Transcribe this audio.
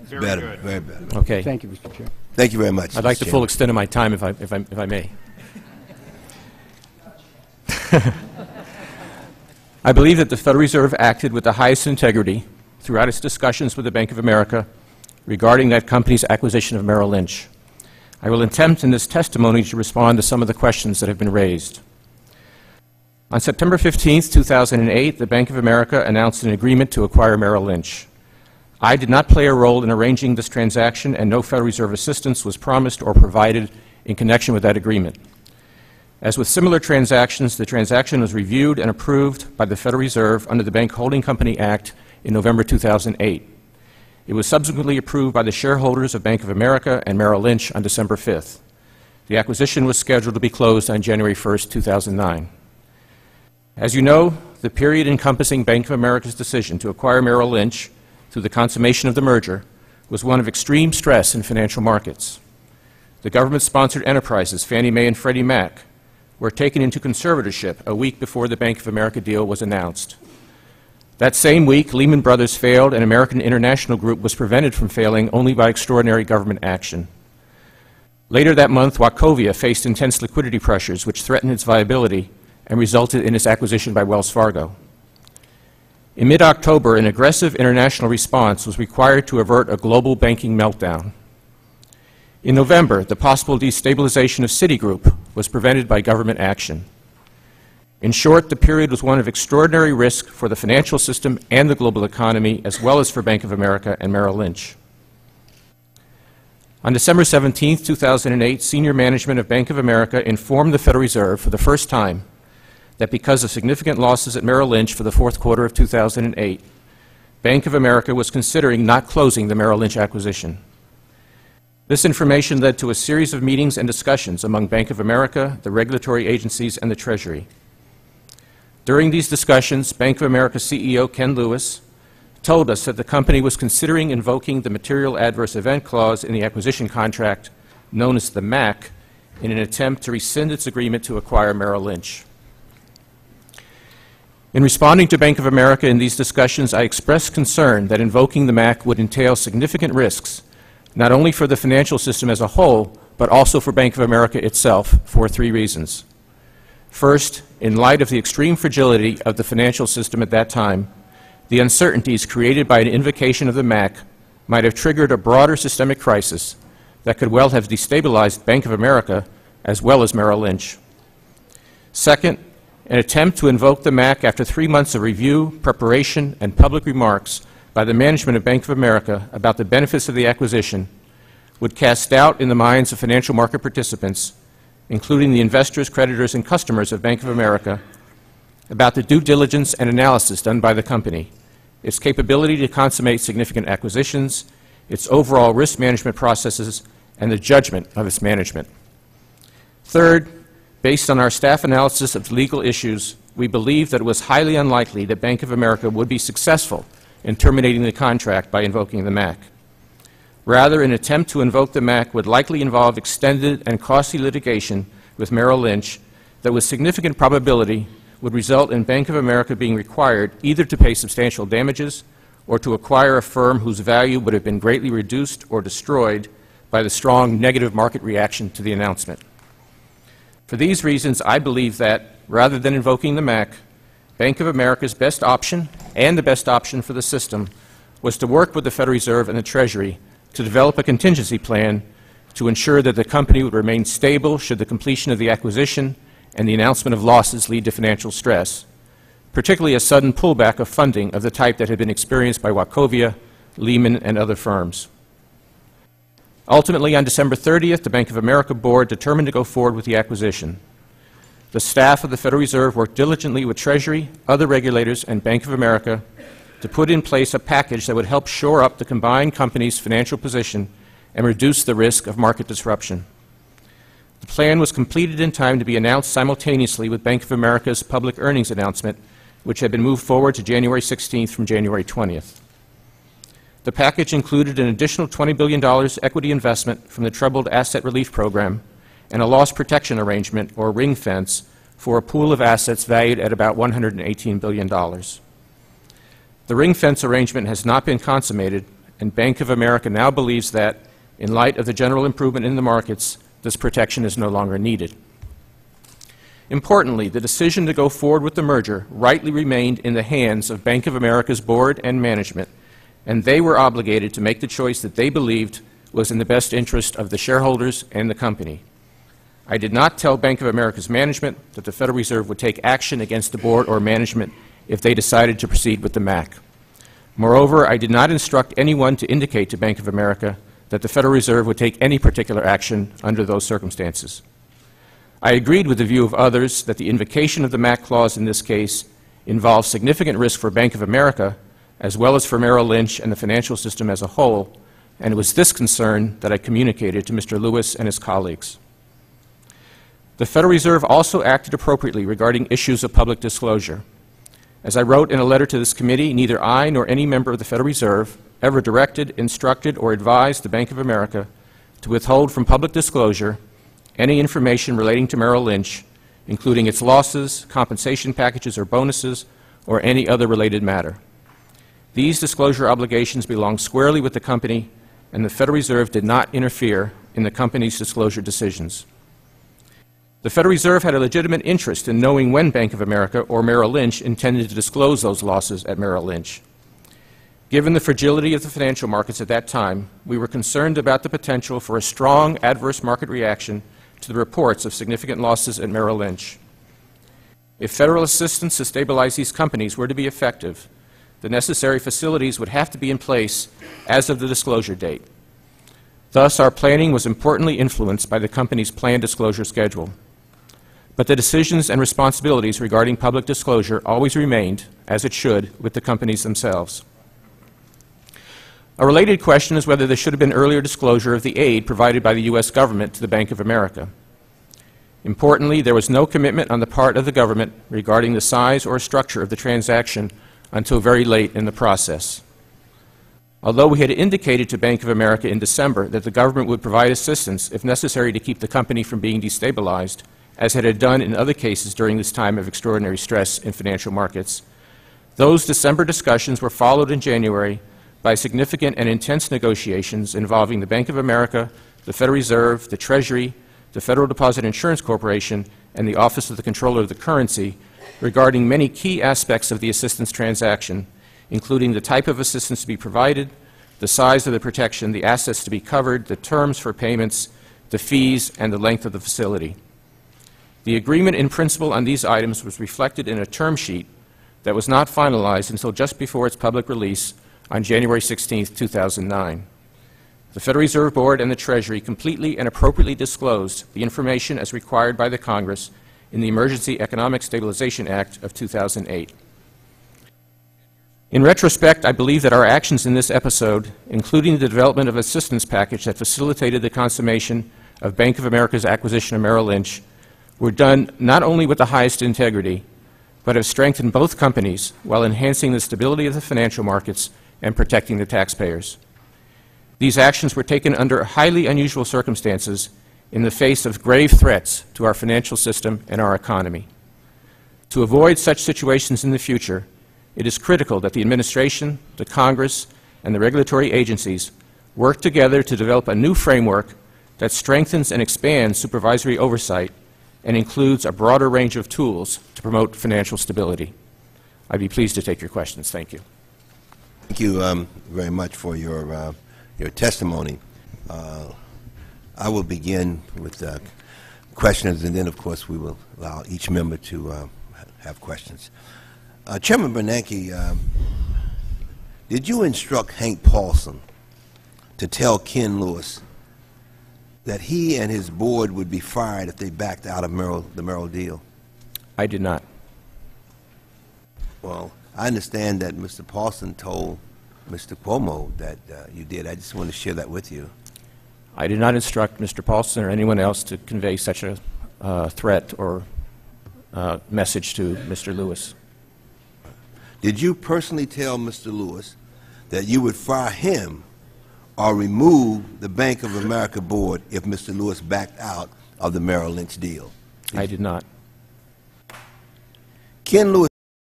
Very better, good. very better. Okay. Thank you, Mr. Chair. Thank you very much. I'd like Mr. the full Chairman. extent of my time if I may. I believe that the Federal Reserve acted with the highest integrity throughout its discussions with the Bank of America regarding that company's acquisition of Merrill Lynch. I will attempt in this testimony to respond to some of the questions that have been raised. On September 15, 2008, the Bank of America announced an agreement to acquire Merrill Lynch. I did not play a role in arranging this transaction, and no Federal Reserve assistance was promised or provided in connection with that agreement. As with similar transactions, the transaction was reviewed and approved by the Federal Reserve under the Bank Holding Company Act in November 2008. It was subsequently approved by the shareholders of Bank of America and Merrill Lynch on December 5th. The acquisition was scheduled to be closed on January 1st, 2009. As you know, the period encompassing Bank of America's decision to acquire Merrill Lynch through the consummation of the merger was one of extreme stress in financial markets. The government-sponsored enterprises, Fannie Mae and Freddie Mac, were taken into conservatorship a week before the Bank of America deal was announced. That same week, Lehman Brothers failed, and American International Group was prevented from failing only by extraordinary government action. Later that month, Wachovia faced intense liquidity pressures which threatened its viability and resulted in its acquisition by Wells Fargo. In mid-October, an aggressive international response was required to avert a global banking meltdown. In November, the possible destabilization of Citigroup was prevented by government action. In short, the period was one of extraordinary risk for the financial system and the global economy, as well as for Bank of America and Merrill Lynch. On December 17, 2008, senior management of Bank of America informed the Federal Reserve for the first time that because of significant losses at Merrill Lynch for the fourth quarter of 2008, Bank of America was considering not closing the Merrill Lynch acquisition. This information led to a series of meetings and discussions among Bank of America, the regulatory agencies, and the Treasury. During these discussions, Bank of America CEO Ken Lewis told us that the company was considering invoking the Material Adverse Event Clause in the acquisition contract, known as the MAC, in an attempt to rescind its agreement to acquire Merrill Lynch. In responding to Bank of America in these discussions, I expressed concern that invoking the MAC would entail significant risks, not only for the financial system as a whole, but also for Bank of America itself, for three reasons. First, in light of the extreme fragility of the financial system at that time, the uncertainties created by an invocation of the MAC might have triggered a broader systemic crisis that could well have destabilized Bank of America as well as Merrill Lynch. Second, an attempt to invoke the MAC after 3 months of review, preparation, and public remarks by the management of Bank of America about the benefits of the acquisition would cast doubt in the minds of financial market participants, including the investors, creditors, and customers of Bank of America, about the due diligence and analysis done by the company, its capability to consummate significant acquisitions, its overall risk management processes, and the judgment of its management. Third, based on our staff analysis of legal issues, we believe that it was highly unlikely that Bank of America would be successful in terminating the contract by invoking the MAC. Rather, an attempt to invoke the MAC would likely involve extended and costly litigation with Merrill Lynch that with significant probability would result in Bank of America being required either to pay substantial damages or to acquire a firm whose value would have been greatly reduced or destroyed by the strong negative market reaction to the announcement. For these reasons, I believe that, rather than invoking the MAC, Bank of America's best option, and the best option for the system, was to work with the Federal Reserve and the Treasury to develop a contingency plan to ensure that the company would remain stable should the completion of the acquisition and the announcement of losses lead to financial stress, particularly a sudden pullback of funding of the type that had been experienced by Wachovia, Lehman, and other firms. Ultimately, on December 30th, the Bank of America board determined to go forward with the acquisition. The staff of the Federal Reserve worked diligently with Treasury, other regulators, and Bank of America to put in place a package that would help shore up the combined company's financial position and reduce the risk of market disruption. The plan was completed in time to be announced simultaneously with Bank of America's public earnings announcement, which had been moved forward to January 16th from January 20th. The package included an additional $20 billion equity investment from the Troubled Asset Relief Program and a loss protection arrangement, or ring fence, for a pool of assets valued at about $118 billion. The ring fence arrangement has not been consummated, and Bank of America now believes that, in light of the general improvement in the markets, this protection is no longer needed. Importantly, the decision to go forward with the merger rightly remained in the hands of Bank of America's board and management, and they were obligated to make the choice that they believed was in the best interest of the shareholders and the company. I did not tell Bank of America's management that the Federal Reserve would take action against the board or management if they decided to proceed with the MAC. Moreover, I did not instruct anyone to indicate to Bank of America that the Federal Reserve would take any particular action under those circumstances. I agreed with the view of others that the invocation of the MAC clause in this case involves significant risk for Bank of America, as well as for Merrill Lynch and the financial system as a whole, and it was this concern that I communicated to Mr. Lewis and his colleagues. The Federal Reserve also acted appropriately regarding issues of public disclosure. As I wrote in a letter to this committee, neither I nor any member of the Federal Reserve ever directed, instructed, or advised the Bank of America to withhold from public disclosure any information relating to Merrill Lynch, including its losses, compensation packages or bonuses, or any other related matter. These disclosure obligations belong squarely with the company, and the Federal Reserve did not interfere in the company's disclosure decisions. The Federal Reserve had a legitimate interest in knowing when Bank of America or Merrill Lynch intended to disclose those losses at Merrill Lynch. Given the fragility of the financial markets at that time, we were concerned about the potential for a strong adverse market reaction to the reports of significant losses at Merrill Lynch. If federal assistance to stabilize these companies were to be effective, the necessary facilities would have to be in place as of the disclosure date. Thus, our planning was importantly influenced by the company's planned disclosure schedule. But the decisions and responsibilities regarding public disclosure always remained, as it should, with the companies themselves. A related question is whether there should have been earlier disclosure of the aid provided by the U.S. government to the Bank of America. Importantly, there was no commitment on the part of the government regarding the size or structure of the transaction until very late in the process. Although we had indicated to Bank of America in December that the government would provide assistance if necessary to keep the company from being destabilized, as it had done in other cases during this time of extraordinary stress in financial markets, those December discussions were followed in January by significant and intense negotiations involving the Bank of America, the Federal Reserve, the Treasury, the Federal Deposit Insurance Corporation, and the Office of the Comptroller of the Currency regarding many key aspects of the assistance transaction, including the type of assistance to be provided, the size of the protection, the assets to be covered, the terms for payments, the fees, and the length of the facility. The agreement in principle on these items was reflected in a term sheet that was not finalized until just before its public release on January 16, 2009. The Federal Reserve Board and the Treasury completely and appropriately disclosed the information as required by the Congress in the Emergency Economic Stabilization Act of 2008. In retrospect, I believe that our actions in this episode, including the development of an assistance package that facilitated the consummation of Bank of America's acquisition of Merrill Lynch, were done not only with the highest integrity, but have strengthened both companies while enhancing the stability of the financial markets and protecting the taxpayers. These actions were taken under highly unusual circumstances in the face of grave threats to our financial system and our economy. To avoid such situations in the future, it is critical that the administration, the Congress, and the regulatory agencies work together to develop a new framework that strengthens and expands supervisory oversight and includes a broader range of tools to promote financial stability. I'd be pleased to take your questions. Thank you. Thank you very much for your testimony. I will begin with questions, and then, of course, we will allow each member to have questions. Chairman Bernanke, did you instruct Hank Paulson to tell Ken Lewis that he and his board would be fired if they backed out of the Merrill deal? I did not. Well, I understand that Mr. Paulson told Mr. Cuomo that you did. I just want to share that with you. I did not instruct Mr. Paulson or anyone else to convey such a threat or message to Mr. Lewis. Did you personally tell Mr. Lewis that you would fire him or remove the Bank of America board if Mr. Lewis backed out of the Merrill Lynch deal? I did not. Ken Lewis